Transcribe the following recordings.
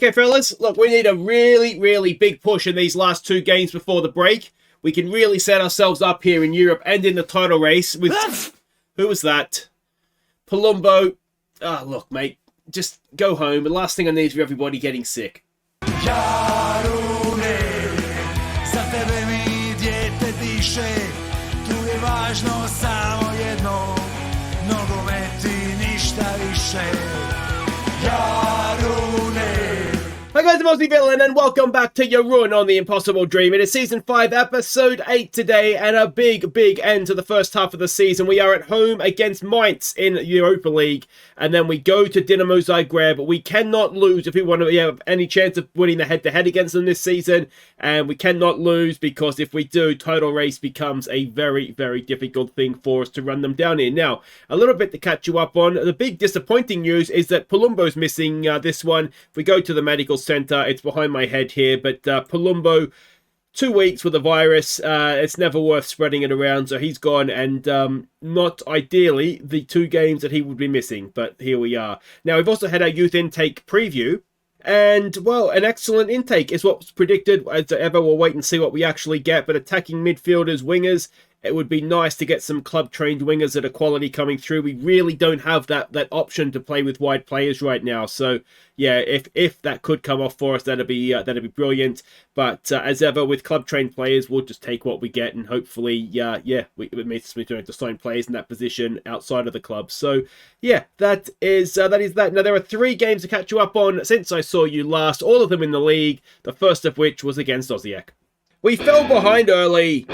Okay, fellas, look, we need a really big push in these last two games before the break. We can really set ourselves up here in Europe and in the title race with... Who was that? Palumbo. Ah, look, mate, just go home. The last thing I need is for everybody getting sick. Jarune, za tebe mi dijete diše, tu je važno samo jedno, nogomet i ništa više. Jarune. Hi guys, I'm Aussie Villain and welcome back to Jarun on The Impossible Dream. It is Season 5, Episode 8 today, and a big end to the first half of the season. We are at home against Mainz in Europa League, and then we go to Dinamo Zagreb. We cannot lose if we want to have any chance of winning the head-to-head against them this season, and we cannot lose because if we do, title race becomes a very difficult thing for us to run them down in. Now, a little bit to catch you up on. The big disappointing news is that Palumbo's missing this one. If we go to the medical centre, it's behind my head here, but Palumbo, 2 weeks with a virus, it's never worth spreading it around, so he's gone, and not ideally the 2 games that he would be missing, but here we are. Now, we've also had our youth intake preview, and, well, an excellent intake is what's predicted. As ever, we'll wait and see what we actually get, but attacking midfielders, wingers, it would be nice to get some club-trained wingers that are quality coming through. We really don't have that option to play with wide players right now. So, yeah, if that could come off for us, that'd be brilliant. But as ever, with club-trained players, we'll just take what we get, and hopefully, it makes me doing to sign players in that position outside of the club. So, yeah, that is that. Now, there are 3 games to catch you up on since I saw you last. All of them in the league. The first of which was against Aussie. We fell behind early,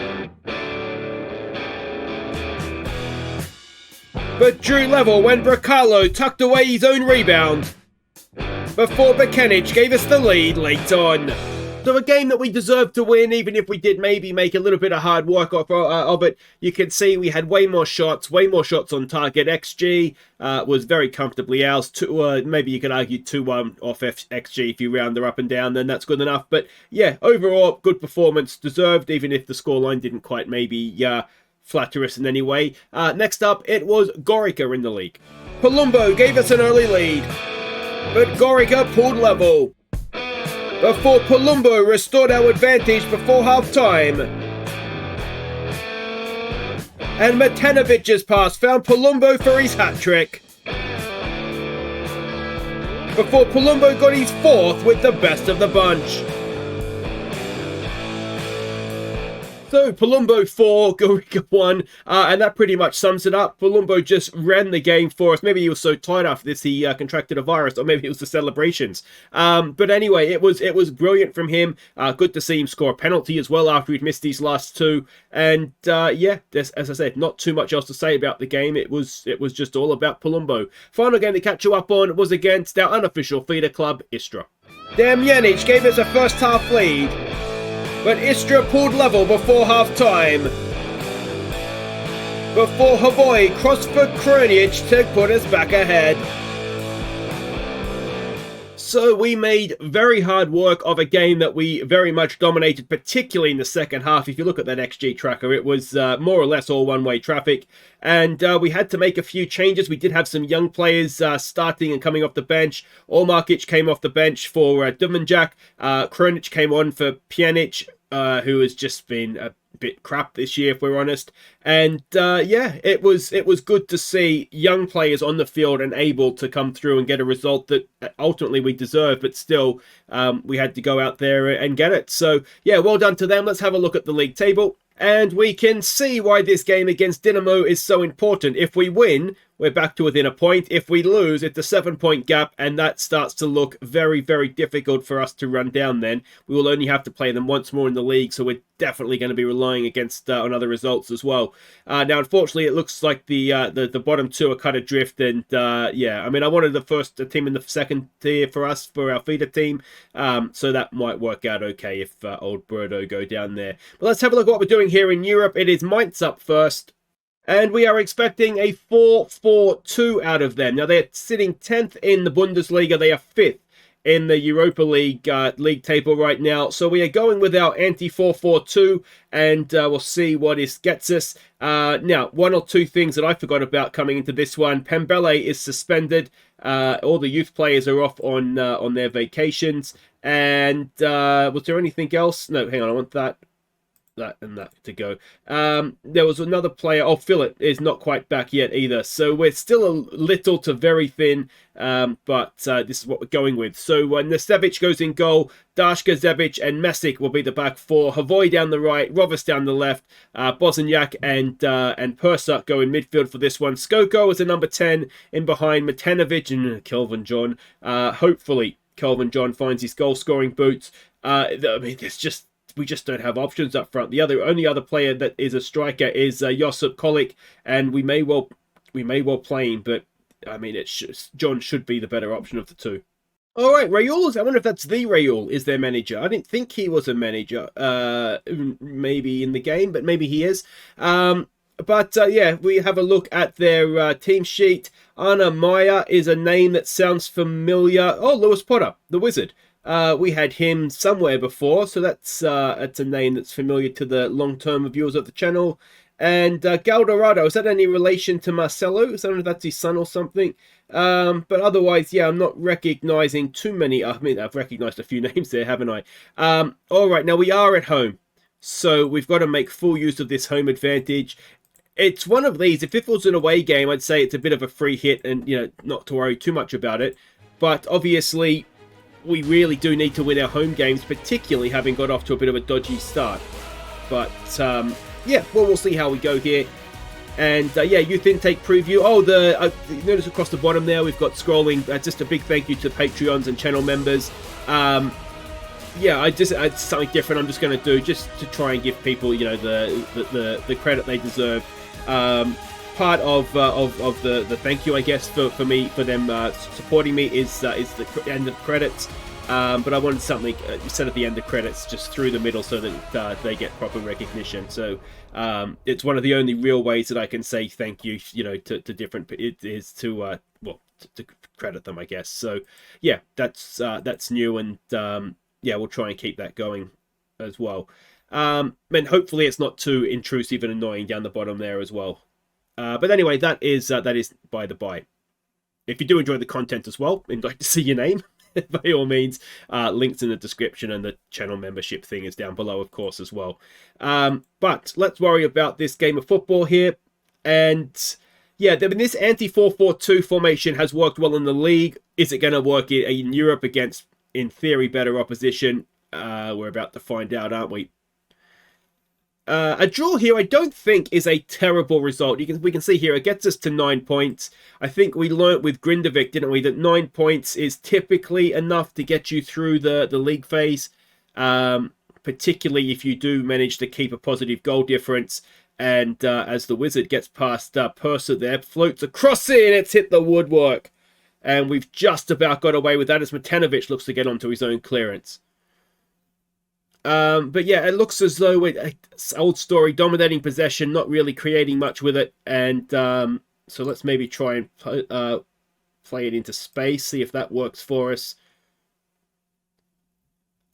but drew level when Bracalo tucked away his own rebound before Bekenic gave us the lead late on. So a game that we deserved to win, even if we did maybe make a little bit of hard work of it. You can see we had way more shots on target. XG was very comfortably ours. Maybe you could argue 2-1 off XG if you round her up and down, then that's good enough. But yeah, overall, good performance, deserved, even if the scoreline didn't quite maybe flatter us in any way. Next up, it was Gorica in the league. Palumbo gave us an early lead, but Gorica pulled level before Palumbo restored our advantage before half-time. And Matanovic's pass found Palumbo for his hat-trick before Palumbo got his 4th with the best of the bunch. So, Palumbo 4, Gorica 1, and that pretty much sums it up. Palumbo just ran the game for us. Maybe he was so tired after this he contracted a virus, or maybe it was the celebrations. But anyway, it was brilliant from him. Good to see him score a penalty as well after he'd missed these last 2. And yeah, as I said, not too much else to say about the game. It was just all about Palumbo. Final game to catch you up on was against our unofficial feeder club, Istra. Damjanic gave us a first half lead, but Istra pulled level before half-time, before Havoy crossed for Kronic to put us back ahead. So we made very hard work of a game that we very much dominated, particularly in the second half. If you look at that XG tracker, it was more or less all one-way traffic. And we had to make a few changes. We did have some young players starting and coming off the bench. Ormarkic came off the bench for Dumanjak. Kronic came on for Pjanic, who has just been a bit crap this year, if we're honest. And yeah, it was good to see young players on the field and able to come through and get a result that ultimately we deserved, but still we had to go out there and get it. So yeah, well done to them. Let's have a look at the league table, and we can see why this game against Dinamo is so important. If we win, we're back to within a point. If we lose, it's a 7-point gap, and that starts to look very difficult for us to run down then. We will only have to play them once more in the league, so we're definitely going to be relying against on other results as well. Now, unfortunately, it looks like the bottom 2 are cut adrift, and yeah, I mean, I wanted the team in the second tier for us, for our feeder team, so that might work out okay if old Birdo go down there. But let's have a look at what we're doing here in Europe. It is Mainz up first, and we are expecting a 4-4-2 out of them. Now, they're sitting 10th in the Bundesliga. They are 5th in the Europa League league table right now. So we are going with our anti-4-4-2, and we'll see what this gets us. Now, 1 or 2 things that I forgot about coming into this one. Pembele is suspended. All the youth players are off on their vacations. And was there anything else? No, hang on, I want that and that to go. There was another player. Oh, Philip is not quite back yet either. So we're still a little to very thin, but this is what we're going with. So Nasevic goes in goal. Dashka, Zebic, and Mesic will be the back four. Havoy down the right. Rovers down the left. Bosniak and Persa go in midfield for this one. Skoko is a number 10 in behind Matanovic and Kelvin John. Hopefully, Kelvin John finds his goal-scoring boots. I mean, we just don't have options up front. The only other player that is a striker is Josip Kolik, and we may well play him, but I mean, John should be the better option of the two. All right, Raul. I wonder if that's the Raul is their manager. I didn't think he was a manager, maybe in the game, but maybe he is. Yeah, we have a look at their team sheet. Anna Maya is a name that sounds familiar. Oh, Lewis Potter, the Wizard. We had him somewhere before, so that's a name that's familiar to the long-term viewers of the channel. And Galdorado, is that any relation to Marcelo? I don't know if that's his son or something. But otherwise, yeah, I'm not recognizing too many. I mean, I've recognized a few names there, haven't I? All right, now we are at home, so we've got to make full use of this home advantage. It's one of these. If it was an away game, I'd say it's a bit of a free hit and, not to worry too much about it. But obviously, we really do need to win our home games, particularly having got off to a bit of a dodgy start. But, yeah, well, we'll see how we go here. And, yeah, youth intake preview. Oh, you notice across the bottom there, we've got scrolling. Just a big thank you to Patreons and channel members. Yeah, it's something different I'm just going to do, just to try and give people, the credit they deserve. Part of the thank you, I guess, for them supporting me is the end of credits. But I wanted something instead of the end of credits, just through the middle, so that they get proper recognition. So it's one of the only real ways that I can say thank you, to different. It is to credit them, I guess. So yeah, that's new, and yeah, we'll try and keep that going as well. And hopefully it's not too intrusive and annoying down the bottom there as well. But anyway, that is by the by. If you do enjoy the content as well and like to see your name, by all means, links in the description, and the channel membership thing is down below, of course, as well. But let's worry about this game of football here. And yeah, this anti-4-4-2 formation has worked well in the league. Is it going to work in Europe against, in theory, better opposition? We're about to find out, aren't we? A draw here, I don't think, is a terrible result. We can see here, it gets us to 9 points. I think we learnt with Grindovic, didn't we, that 9 points is typically enough to get you through the league phase, particularly if you do manage to keep a positive goal difference. And as the Wizard gets past Persa there, floats across it, and it's hit the woodwork. And we've just about got away with that as Matanovic looks to get onto his own clearance. But yeah, it looks as though it's old story, dominating possession, not really creating much with it. And so let's maybe try and play it into space, see if that works for us.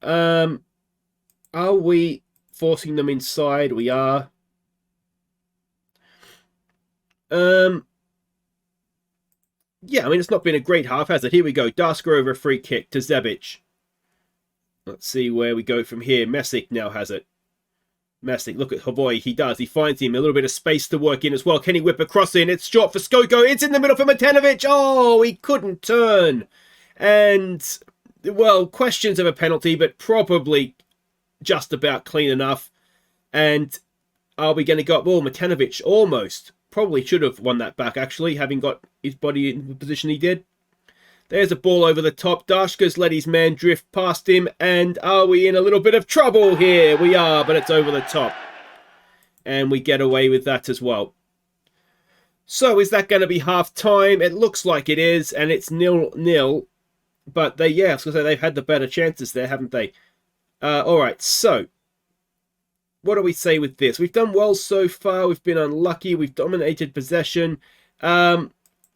Are we forcing them inside? We are. Yeah, I mean, it's not been a great half, has it? Here we go. Dasker over a free kick to Zebic. Let's see where we go from here. Mesic now has it. Mesic, look at Havoy. He does. He finds him. A little bit of space to work in as well. Can he whip across in? It's short for Skoko. It's in the middle for Matanovic. Oh, he couldn't turn. And, well, questions of a penalty, but probably just about clean enough. And are we going to go up? Oh, Matanovic almost. Probably should have won that back, actually, having got his body in the position he did. There's a ball over the top. Dashka's let his man drift past him. And are we in a little bit of trouble here? We are, but it's over the top. And we get away with that as well. So is that going to be half-time? It looks like it is, and it's 0-0. But I was going to say, they've had the better chances there, haven't they? All right, so what do we say with this? We've done well so far. We've been unlucky. We've dominated possession.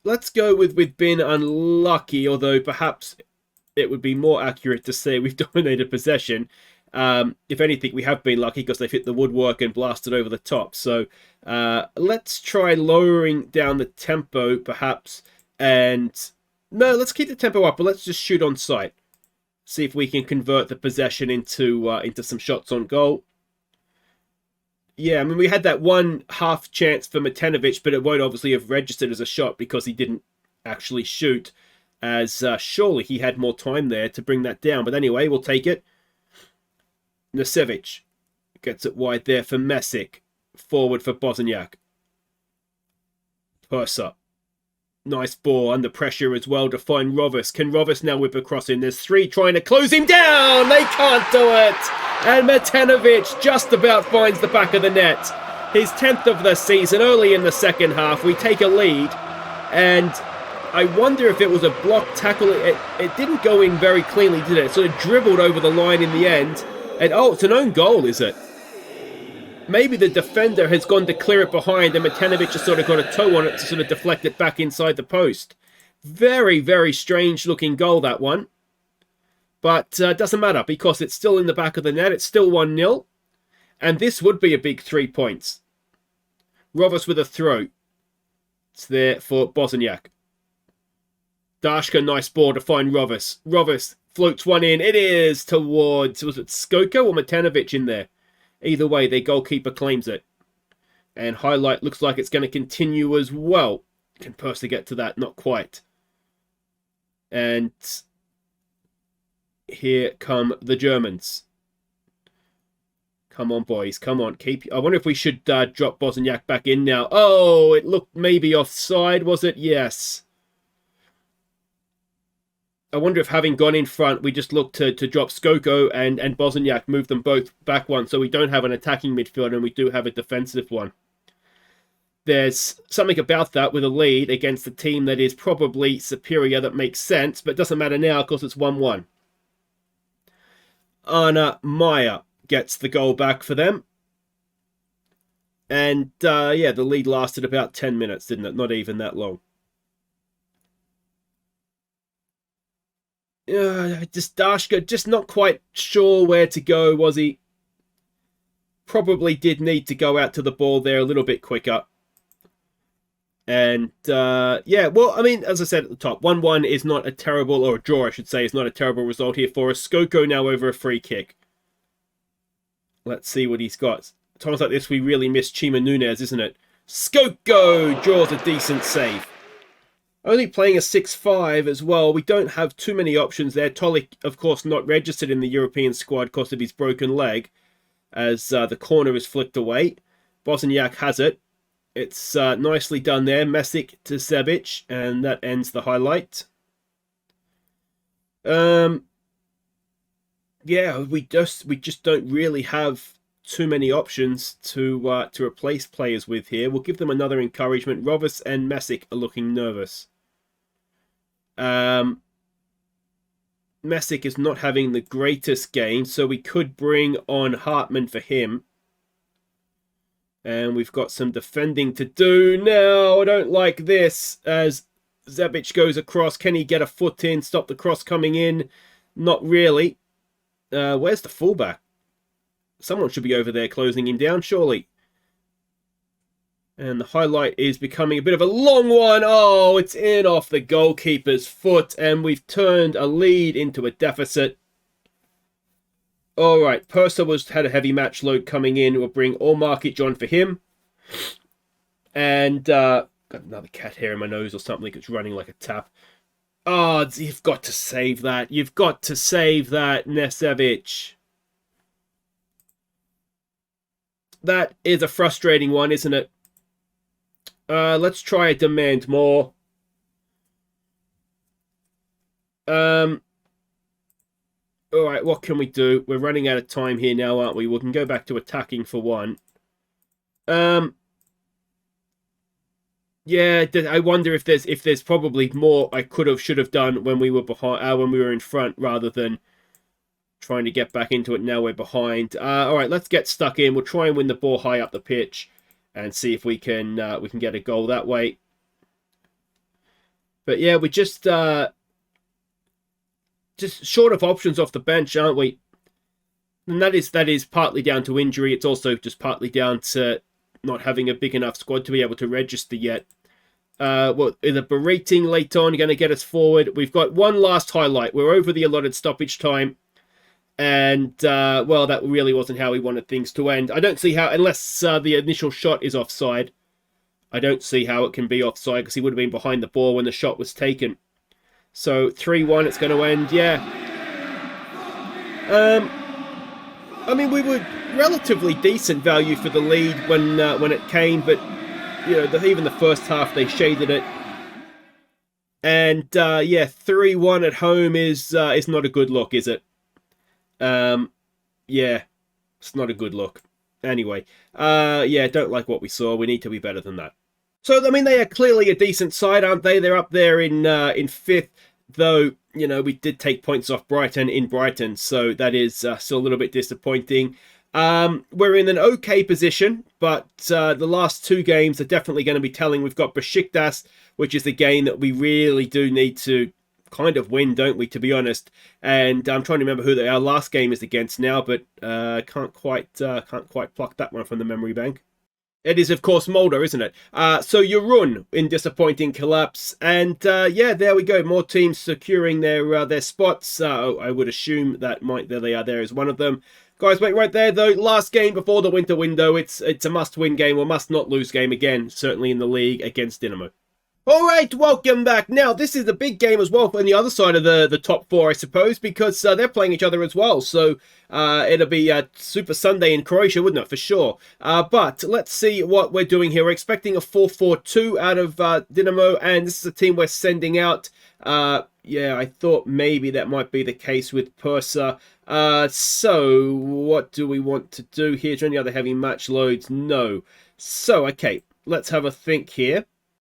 Let's go with we've been unlucky, although perhaps it would be more accurate to say we've dominated possession. If anything, we have been lucky because they've hit the woodwork and blasted over the top. So let's try lowering down the tempo, perhaps, and No, let's keep the tempo up, but let's just shoot on sight. See if we can convert the possession into some shots on goal. Yeah, I mean, we had that one half chance for Matanovic, but it won't obviously have registered as a shot because he didn't actually shoot, as surely he had more time there to bring that down. But anyway, we'll take it. Nasevic gets it wide there for Mesic. Forward for Bosniak. Purser. Nice ball under pressure as well to find Rovers. Can Rovers now whip across in? There's three trying to close him down. They can't do it. And Matanovic just about finds the back of the net. His 10th of the season early in the second half. We take a lead. And I wonder if it was a block tackle. It didn't go in very cleanly, did it? It sort of dribbled over the line in the end. And oh, it's an own goal, is it? Maybe the defender has gone to clear it behind and Matanovic has sort of got a toe on it to sort of deflect it back inside the post. Very, very strange looking goal, that one. But doesn't matter because it's still in the back of the net. It's still 1-0. And this would be a big 3 points. Rovers with a throw. It's there for Bosniak. Dashka, nice ball to find Rovers. Rovers floats one in. It is towards, was it Skoko or Matanovic in there? Either way, their goalkeeper claims it. And highlight looks like it's going to continue as well. Can Percy get to that? Not quite. And here come the Germans. Come on, boys. Come on. I wonder if we should drop Bosniak back in now. Oh, it looked maybe offside, was it? Yes. I wonder if having gone in front, we just look to drop Skoko and Bosniak, move them both back one, so we don't have an attacking midfield and we do have a defensive one. There's something about that with a lead against a team that is probably superior that makes sense, but it doesn't matter now because it's 1-1. Anna Meyer gets the goal back for them. And yeah, the lead lasted about 10 minutes, didn't it? Not even that long. Just Dashka, just not quite sure where to go, was he? Probably did need to go out to the ball there a little bit quicker. And, yeah, well, I mean, as I said at the top, 1-1 is not a terrible, or a draw, I should say, is not a terrible result here for us. Skoko now over a free kick. Let's see what he's got. Times like this, we really miss Chima Nunez, isn't it? Skoko draws a decent save. Only playing a 6-5 as well. We don't have too many options there. Tolik, of course, not registered in the European squad because of his broken leg, as the corner is flicked away. Bosniak has it. It's nicely done there. Mesic to Sebic, and that ends the highlight. Yeah, we just don't really have too many options to replace players with here. We'll give them another encouragement. Rovers and Mesic are looking nervous. Mesic is not having the greatest game, so we could bring on Hartman for him. And we've got some defending to do now. I don't like this as Zebic goes across. Can he get a foot in, stop the cross coming in? Not really. Where's the fullback? Someone should be over there closing him down, surely. And the highlight is becoming a bit of a long one. Oh, it's in off the goalkeeper's foot. And we've turned a lead into a deficit. All right, Purser had a heavy match load coming in. We'll bring Allmarket on for him. And got another cat hair in my nose or something. It's running like a tap. Oh, you've got to save that. You've got to save that, Nesevic. That is a frustrating one, isn't it? Let's try a demand more. Alright, what can we do? We're running out of time here now, aren't we? We can go back to attacking for one. Yeah, I wonder if there's probably more I should have done when we were behind, when we were in front, rather than trying to get back into it. Now we're behind. Alright, let's get stuck in. We'll try and win the ball high up the pitch and see if we can get a goal that way. But yeah, we just short of options off the bench, aren't we? And that is partly down to injury. It's also just partly down to not having a big enough squad to be able to register yet. Either berating late on going to get us forward. We've got one last highlight. We're over the allotted stoppage time. And, well, that really wasn't how we wanted things to end. I don't see how, unless the initial shot is offside, I don't see how it can be offside because he would have been behind the ball when the shot was taken. So 3-1, it's going to end, yeah. I mean, we were relatively decent value for the lead when it came, but you know, even the first half they shaded it. And yeah, 3-1 at home is not a good look, is it? Yeah, it's not a good look. Anyway, yeah, don't like what we saw. We need to be better than that. So, I mean, they are clearly a decent side, aren't they? They're up there in fifth, though, you know, we did take points off Brighton in Brighton, so that is still a little bit disappointing. We're in an okay position, but the last two games are definitely going to be telling. We've got Besiktas, which is the game that we really do need to kind of win, don't we, to be honest? And I'm trying to remember who our last game is against now, but can't quite pluck that one from the memory bank. It is, of course, Mulder, isn't it? So Jarun in disappointing collapse. And yeah, there we go. More teams securing their spots. I would assume that there they are. There is one of them. Guys, wait right there, though. Last game before the winter window. It's a must-win game or must-not-lose game again, certainly in the league against Dinamo. All right, welcome back. Now, this is a big game as well on the other side of the top four, I suppose, because they're playing each other as well. So it'll be a Super Sunday in Croatia, wouldn't it, for sure? But let's see what we're doing here. We're expecting a 4-4-2 out of Dinamo, and this is a team we're sending out. Yeah, I thought maybe that might be the case with Persa. So what do we want to do here? Is there any other heavy match loads? No. So, okay, let's have a think here.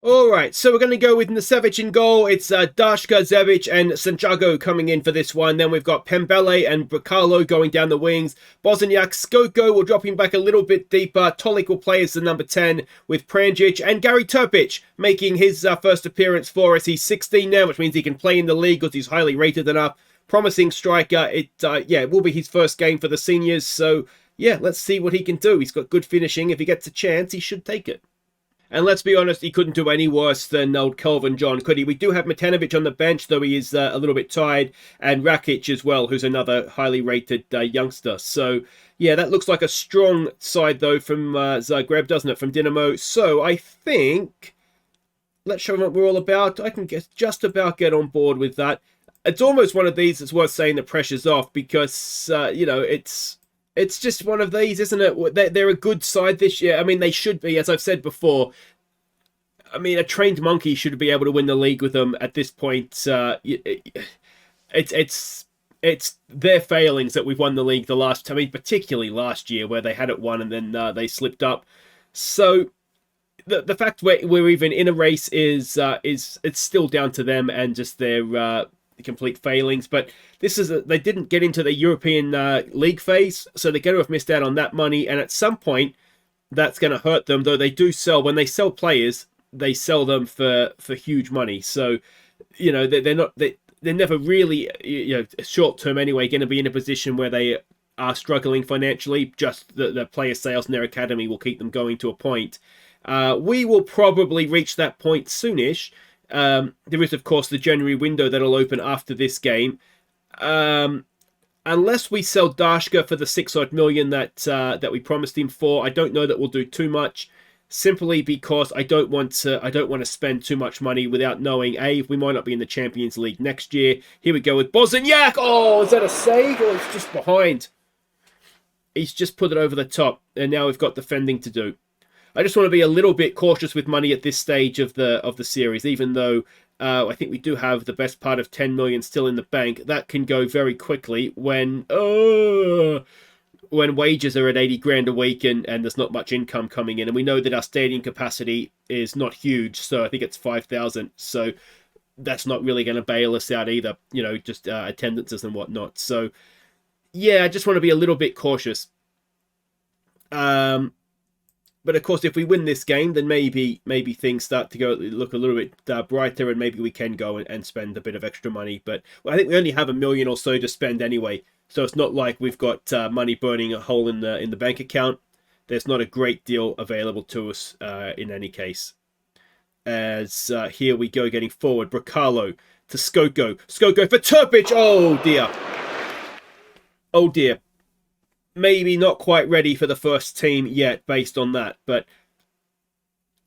Alright, so we're going to go with Nasevic in goal. It's Dashka, Zevic and Santiago coming in for this one. Then we've got Pembele and Bacalo going down the wings. Bosniak, Skoko will drop him back a little bit deeper. Tolik will play as the number 10 with Pranjic. And Gary Turpic making his first appearance for us. He's 16 now, which means he can play in the league because he's highly rated enough. Promising striker. Yeah, it will be his first game for the seniors. So, yeah, let's see what he can do. He's got good finishing. If he gets a chance, he should take it. And let's be honest, he couldn't do any worse than old Kelvin John, could he? We do have Matanovic on the bench, though he is a little bit tired, and Rakic as well, who's another highly rated youngster. So, yeah, that looks like a strong side, though, from Zagreb, doesn't it, from Dinamo? So, I think, let's show them what we're all about. I can just about get on board with that. It's almost one of these that's worth saying the pressure's off, because, you know, it's just one of these, isn't it? They're a good side this year. I mean, they should be, as I've said before. I mean, a trained monkey should be able to win the league with them at this point. It's their failings that we've won the league the last. I mean, particularly last year where they had it won and then they slipped up. So the fact we're even in a race is it's still down to them and just their complete failings. But this is they didn't get into the European League phase, so they're going to have missed out on that money, and at some point that's going to hurt them. Though they do sell, when they sell players, they sell them for huge money. So you know they're never really, you know, short term anyway, going to be in a position where they are struggling financially. Just the player sales in their academy will keep them going to a point. We will probably reach that point soonish. There is, of course, the January window that'll open after this game. Unless we sell Dashka for the 6-odd million that we promised him for, I don't know that we'll do too much. Simply because I don't want to spend too much money without knowing if we might not be in the Champions League next year. Here we go with Bosniak. Oh, is that a save or it's just behind? He's just put it over the top, and now we've got defending to do. I just want to be a little bit cautious with money at this stage of the series, even though I think we do have the best part of 10 million still in the bank. That can go very quickly when wages are at 80 grand a week and there's not much income coming in. And we know that our stadium capacity is not huge, so I think it's 5,000. So that's not really going to bail us out either, you know, just attendances and whatnot. So, yeah, I just want to be a little bit cautious. But of course, if we win this game, then maybe things start to look a little bit brighter, and maybe we can go and spend a bit of extra money. But I think we only have $1 million or so to spend anyway, so it's not like we've got money burning a hole in the bank account. There's not a great deal available to us in any case. As here we go, getting forward. Bracalo to Skoko. Skoko for Turpic. Oh, dear. Oh, dear. Maybe not quite ready for the first team yet based on that. But,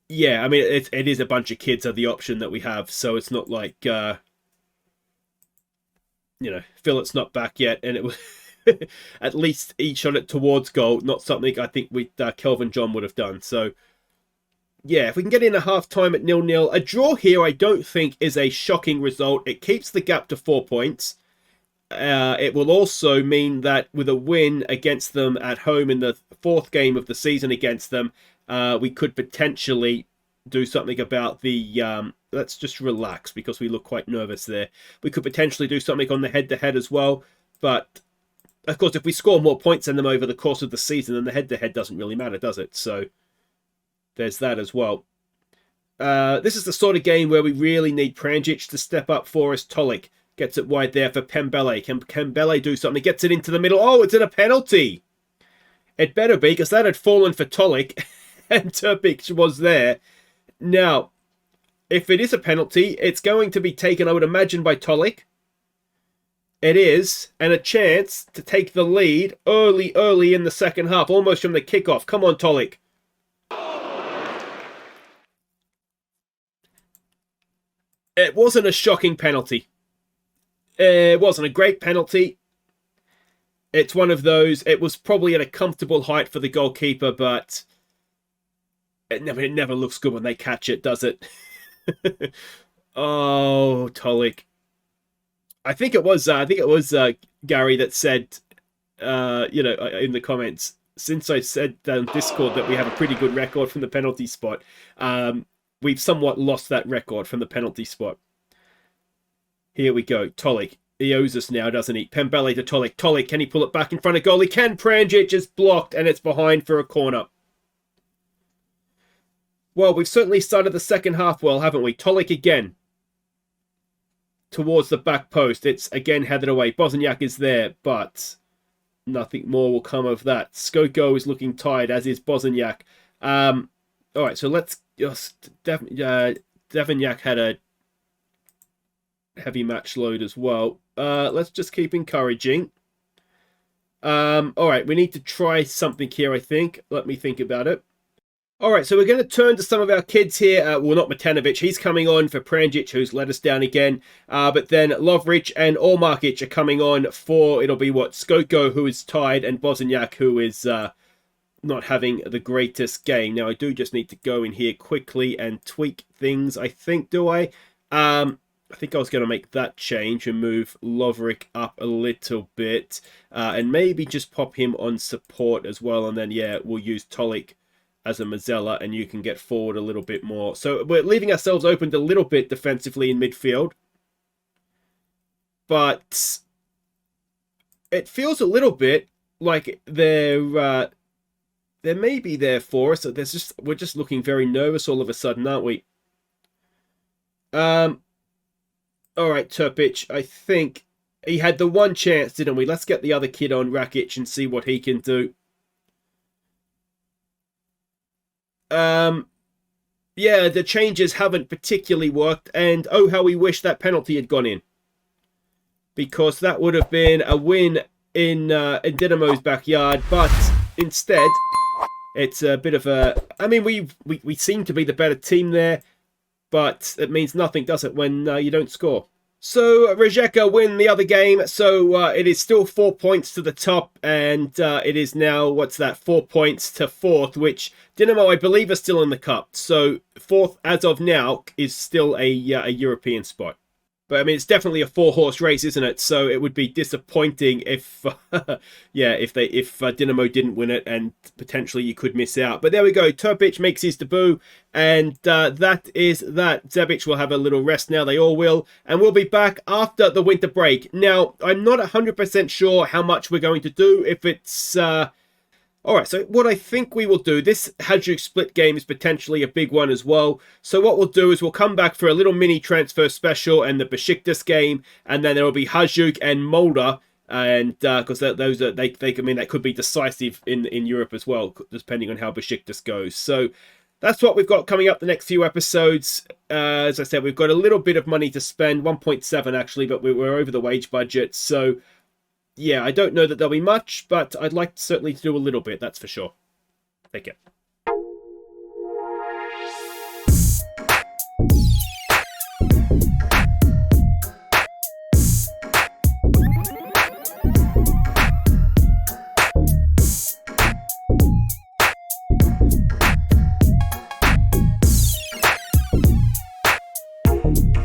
yeah, I mean, it is a bunch of kids are the option that we have. So it's not like, Phillips not back yet. And it was at least he shot it towards goal. Not something I think Kelvin John would have done. So, yeah, if we can get in a half-time at 0-0. A draw here I don't think is a shocking result. It keeps the gap to 4 points. It will also mean that with a win against them at home in the fourth game of the season against them, we could potentially do something about the... let's just relax because we look quite nervous there. We could potentially do something on the head-to-head as well. But, of course, if we score more points than them over the course of the season, then the head-to-head doesn't really matter, does it? So... there's that as well. This is the sort of game where we really need Pranjic to step up for us. Tolik gets it wide there for Pembele. Can Pembele do something? Gets it into the middle. Oh, it's in a penalty. It better be, because that had fallen for Tolik, and Turpic was there. Now, if it is a penalty, it's going to be taken, I would imagine, by Tolik. It is, and a chance to take the lead early in the second half, almost from the kickoff. Come on, Tolik. It wasn't a shocking penalty. It wasn't a great penalty. It's one of those, it was probably at a comfortable height for the goalkeeper, but it never looks good when they catch it, does it? Oh, Tolik. I think it was Gary that said, in the comments, since I said on Discord that we have a pretty good record from the penalty spot, we've somewhat lost that record from the penalty spot. Here we go. Tolik. He owes us now, doesn't he? Pembele to Tolik. Tolik, can he pull it back in front of goal? He can. Pranjic is blocked, and it's behind for a corner. Well, we've certainly started the second half well, haven't we? Tolik again. Towards the back post. It's again headed away. Bosniak is there, but nothing more will come of that. Skoko is looking tired, as is Bosniak. All right, so let's... Devanyak had a heavy match load as well. Let's just keep encouraging. All right, we need to try something here, I think. Let me think about it. All right, so we're going to turn to some of our kids here. Well, not Matanovic. He's coming on for Pranjic, who's let us down again. But then Lovric and Ormarkic are coming on for, it'll be what, Skoko, who is tied, and Bosniak, who is... not having the greatest game. Now, I do just need to go in here quickly and tweak things, I think, do I? I think I was going to make that change and move Lovric up a little bit. And maybe just pop him on support as well. And then, yeah, we'll use Tolik as a Mazzella, and you can get forward a little bit more. So we're leaving ourselves open a little bit defensively in midfield. But it feels a little bit like they're maybe there for us. So we're just looking very nervous all of a sudden, aren't we? All right, Turpic. I think he had the one chance, didn't we? Let's get the other kid on, Rakic, and see what he can do. Yeah, the changes haven't particularly worked, and oh, how we wish that penalty had gone in, because that would have been a win in Dinamo's backyard. But instead, it's a bit of a... I mean, we seem to be the better team there, but it means nothing, does it, when you don't score? So Rijeka win the other game, so it is still 4 points to the top, and it is now, 4 points to fourth, which Dinamo, I believe, are still in the cup. So fourth, as of now, is still a European spot. But I mean, it's definitely a 4-horse race, isn't it? So it would be disappointing if, if Dinamo didn't win it, and potentially you could miss out. But there we go. Turpic makes his debut, and that is that. Zebic will have a little rest now. They all will, and we'll be back after the winter break. Now, I'm not 100% sure how much we're going to do. If it's all right, so what I think we will do, this Hajduk split game is potentially a big one as well. So what we'll do is we'll come back for a little mini transfer special and the Besiktas game, and then there will be Hajduk and Molde, and because those are I mean that could be decisive in Europe as well, depending on how Besiktas goes. So that's what we've got coming up the next few episodes. As I said, we've got a little bit of money to spend, 1.7 actually, but we're over the wage budget. So, yeah, I don't know that there'll be much, but I'd like certainly to do a little bit, that's for sure. Take care.